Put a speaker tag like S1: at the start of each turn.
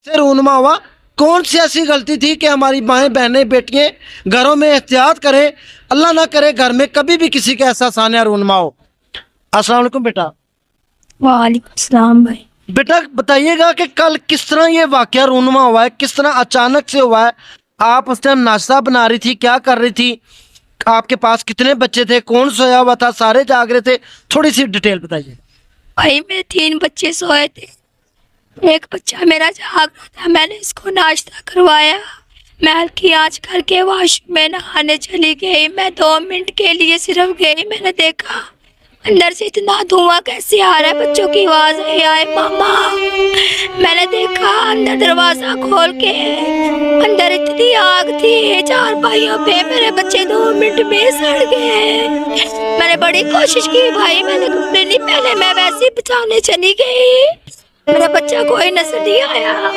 S1: से रूनुमा हुआ। कौन सी ऐसी गलती थी कि हमारी माएँ बहनें बेटियाँ घरों में एहतियात करें, अल्लाह ना करे घर में कभी भी किसी का ऐसा सानिया रूनुमा हो। अस्सलाम वालेकुम बेटा।
S2: वालेकुम सलाम भाई।
S1: बेटा बताइएगा कि कल किस तरह ये वाकया रूनुमा हुआ है, किस तरह अचानक से हुआ है? आप उस टाइम नाश्ता बना रही थी, क्या कर रही थी? आपके पास कितने बच्चे थे, कौन सोया हुआ था, सारे जाग रहे थे? थोड़ी सी डिटेल बताइए।
S2: भाई मेरे 3 बच्चे सोए थे, एक बच्चा मेरा जाग रहा था। मैंने इसको नाश्ता करवाया, मैं हल्की आंच करके वॉशरूम में नहाने चली गई। मैं 2 मिनट के लिए सिर्फ गई, मैंने देखा अंदर से इतना धुआं कैसे आ रहा है, बच्चों की आवाज आए मामा। मैंने देखा अंदर दरवाजा खोल के, अंदर इतनी आग थी, 4 भाइयों पे मेरे बच्चे 2 मिनट में सड़ गए। मैंने बड़ी कोशिश की भाई, मैंने कपड़े नहीं पहने, मैं वैसे ही बचाने चली गई, मेरा बच्चा कोई नजर नहीं आया।